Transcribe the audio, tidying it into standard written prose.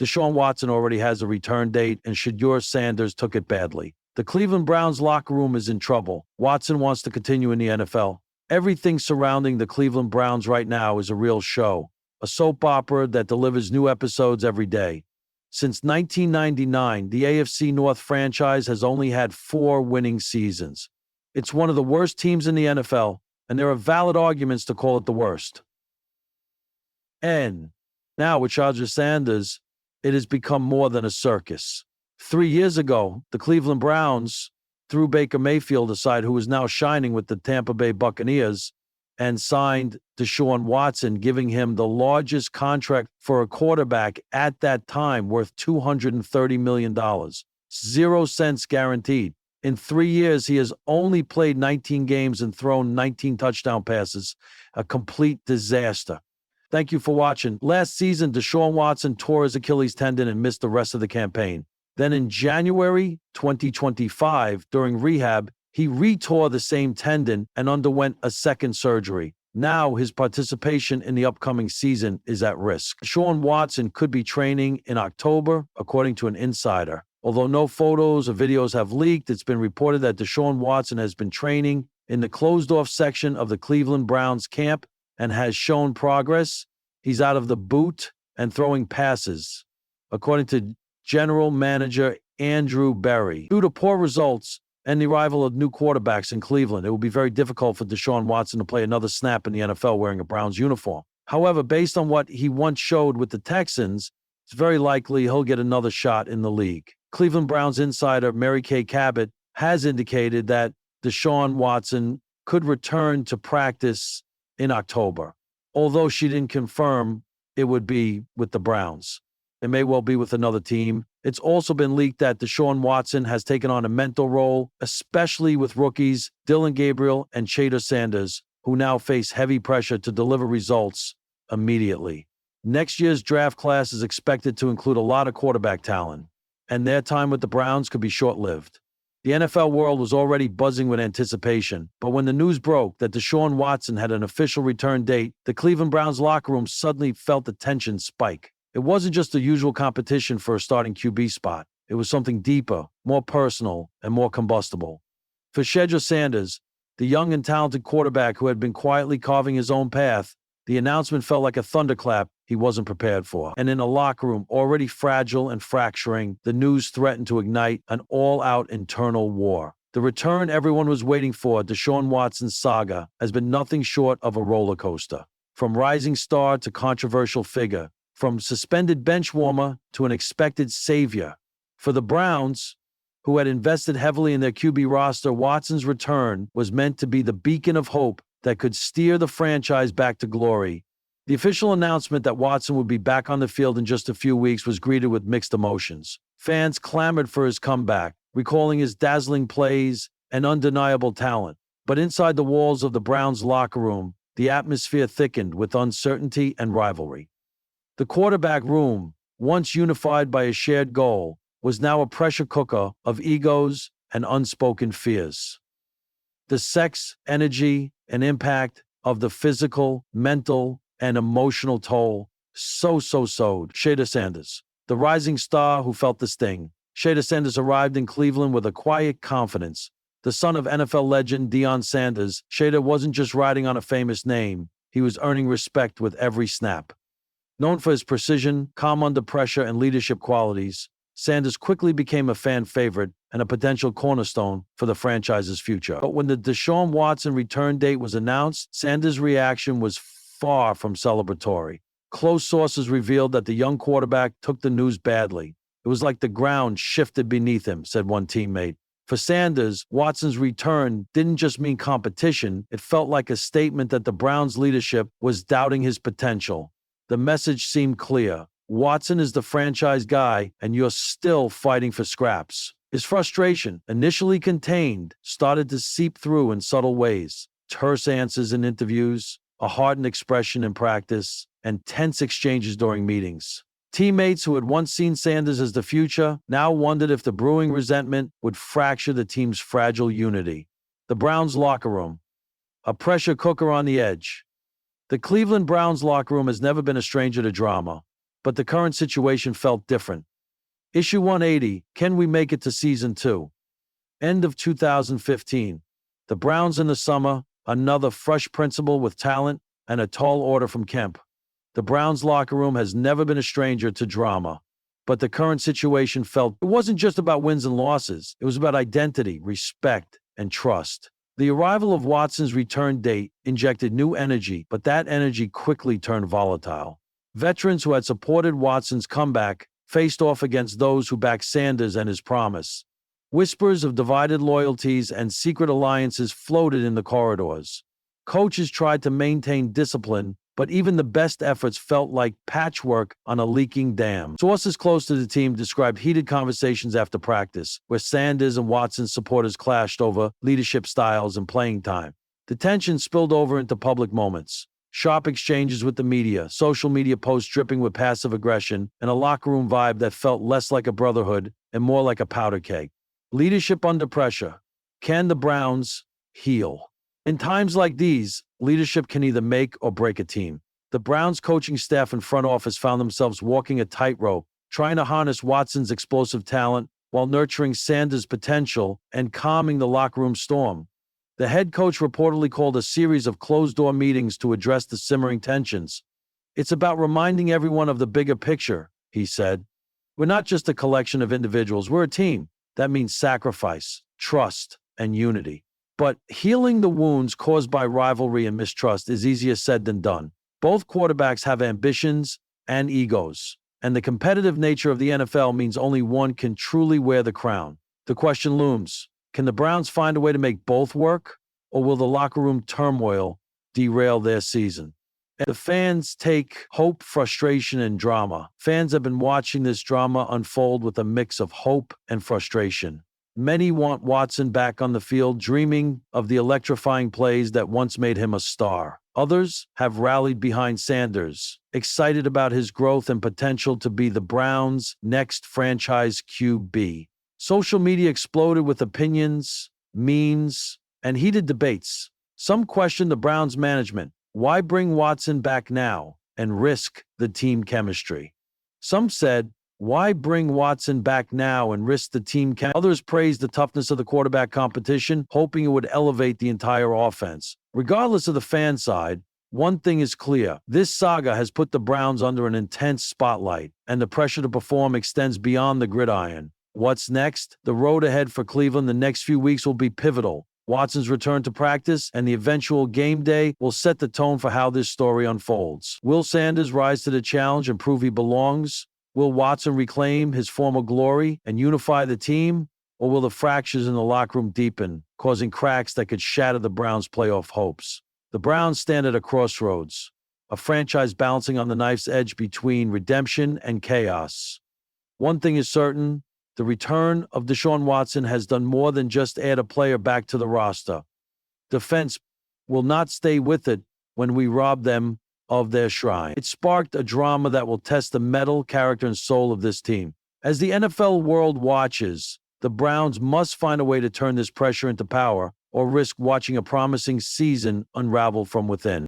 Deshaun Watson already has a return date, and Shedeur Sanders took it badly. The Cleveland Browns locker room is in trouble. Watson wants to continue in the NFL. Everything surrounding the Cleveland Browns right now is a real show, a soap opera that delivers new episodes every day. Since 1999, the AFC North franchise has only had 4 winning seasons. It's one of the worst teams in the NFL, and there are valid arguments to call it the worst. And now with Shedeur Sanders, it has become more than a circus. 3 years ago, the Cleveland Browns threw Baker Mayfield aside, who is now shining with the Tampa Bay Buccaneers, and signed Deshaun Watson, giving him the largest contract for a quarterback at that time, worth $230 million. 0 cents guaranteed. In 3 years, he has only played 19 games and thrown 19 touchdown passes. A complete disaster. Thank you for watching. Last season, Deshaun Watson tore his Achilles tendon and missed the rest of the campaign. Then in January 2025, during rehab, he retore the same tendon and underwent a second surgery. Now his participation in the upcoming season is at risk. Deshaun Watson could be training in October, according to an insider. Although no photos or videos have leaked, it's been reported that Deshaun Watson has been training in the closed-off section of the Cleveland Browns camp and has shown progress. He's out of the boot and throwing passes, according to General Manager Andrew Berry. Due to poor results and the arrival of new quarterbacks in Cleveland, it will be very difficult for Deshaun Watson to play another snap in the NFL wearing a Browns uniform. However, based on what he once showed with the Texans, it's very likely he'll get another shot in the league. Cleveland Browns insider Mary Kay Cabot has indicated that Deshaun Watson could return to practice in October, although she didn't confirm it would be with the Browns. It may well be with another team. It's also been leaked that Deshaun Watson has taken on a mentor role, especially with rookies Dillon Gabriel and Shedeur Sanders, who now face heavy pressure to deliver results immediately. Next year's draft class is expected to include a lot of quarterback talent, and their time with the Browns could be short-lived. The NFL world was already buzzing with anticipation, but when the news broke that Deshaun Watson had an official return date, the Cleveland Browns locker room suddenly felt the tension spike. It wasn't just the usual competition for a starting QB spot. It was something deeper, more personal, and more combustible. For Shedeur Sanders, the young and talented quarterback who had been quietly carving his own path, the announcement felt like a thunderclap he wasn't prepared for. And in a locker room already fragile and fracturing, the news threatened to ignite an all-out internal war. The return everyone was waiting for, Deshaun Watson's saga, has been nothing short of a roller coaster. From rising star to controversial figure, from suspended bench warmer to an expected savior. For the Browns, who had invested heavily in their QB roster, Watson's return was meant to be the beacon of hope that could steer the franchise back to glory. The official announcement that Watson would be back on the field in just a few weeks was greeted with mixed emotions. Fans clamored for his comeback, recalling his dazzling plays and undeniable talent. But inside the walls of the Browns locker room, the atmosphere thickened with uncertainty and rivalry. The quarterback room, once unified by a shared goal, was now a pressure cooker of egos and unspoken fears. The sex, energy, and impact of the physical, mental, and emotional toll sowed Shedeur Sanders, the rising star who felt the sting. Shedeur Sanders arrived in Cleveland with a quiet confidence. The son of NFL legend Deshaun Sanders, Shedeur wasn't just riding on a famous name, he was earning respect with every snap. Known for his precision, calm under pressure, and leadership qualities, Sanders quickly became a fan favorite and a potential cornerstone for the franchise's future. But when the Deshaun Watson return date was announced, Sanders' reaction was far from celebratory. Close sources revealed that the young quarterback took the news badly. It was like the ground shifted beneath him, said one teammate. For Sanders, Watson's return didn't just mean competition, it felt like a statement that the Browns' leadership was doubting his potential. The message seemed clear. Watson is the franchise guy, and you're still fighting for scraps. His frustration, initially contained, started to seep through in subtle ways. Terse answers in interviews, a hardened expression in practice, and tense exchanges during meetings. Teammates who had once seen Sanders as the future now wondered if the brewing resentment would fracture the team's fragile unity. The Browns locker room, a pressure cooker on the edge. The Cleveland Browns locker room has never been a stranger to drama. but the current situation felt different. Issue 180, Can We Make It to Season 2? End of 2015. The Browns in the summer, another fresh principal with talent, and a tall order from Kemp. The Browns locker room has never been a stranger to drama. But the current situation felt it wasn't just about wins and losses. It was about identity, respect, and trust. The arrival of Watson's return date injected new energy, but that energy quickly turned volatile. Veterans who had supported Watson's comeback faced off against those who backed Sanders and his promise. Whispers of divided loyalties and secret alliances floated in the corridors. Coaches tried to maintain discipline, but even the best efforts felt like patchwork on a leaking dam. Sources close to the team described heated conversations after practice, where Sanders and Watson's supporters clashed over leadership styles and playing time. The tension spilled over into public moments. Sharp exchanges with the media, social media posts dripping with passive aggression, and a locker room vibe that felt less like a brotherhood and more like a powder keg. Leadership under pressure. Can the Browns heal? In times like these, leadership can either make or break a team. The Browns coaching staff and front office found themselves walking a tightrope, trying to harness Watson's explosive talent while nurturing Sanders' potential and calming the locker room storm. The head coach reportedly called a series of closed-door meetings to address the simmering tensions. It's about reminding everyone of the bigger picture, he said. We're not just a collection of individuals, we're a team. That means sacrifice, trust, and unity. But healing the wounds caused by rivalry and mistrust is easier said than done. Both quarterbacks have ambitions and egos, and the competitive nature of the NFL means only one can truly wear the crown. The question looms, can the Browns find a way to make both work, or will the locker room turmoil derail their season? The fans take hope, frustration, and drama. Fans have been watching this drama unfold with a mix of hope and frustration. Many want Watson back on the field, dreaming of the electrifying plays that once made him a star. Others have rallied behind Sanders, excited about his growth and potential to be the Browns' next franchise QB. Social media exploded with opinions, memes, and heated debates. Some questioned the Browns' management. Why bring Watson back now and risk the team chemistry? Some said, why bring Watson back now and risk the team chemistry? Others praised the toughness of the quarterback competition, hoping it would elevate the entire offense. Regardless of the fan side, one thing is clear. This saga has put the Browns under an intense spotlight, and the pressure to perform extends beyond the gridiron. What's next? The road ahead for Cleveland the next few weeks will be pivotal. Watson's return to practice and the eventual game day will set the tone for how this story unfolds. Will Sanders rise to the challenge and prove he belongs? Will Watson reclaim his former glory and unify the team? Or will the fractures in the locker room deepen, causing cracks that could shatter the Browns' playoff hopes? The Browns stand at a crossroads, a franchise balancing on the knife's edge between redemption and chaos. One thing is certain, the return of Deshaun Watson has done more than just add a player back to the roster. Defense will not stay with it when we rob them of their shrine. It sparked a drama that will test the mettle, character, and soul of this team. As the NFL world watches, the Browns must find a way to turn this pressure into power or risk watching a promising season unravel from within.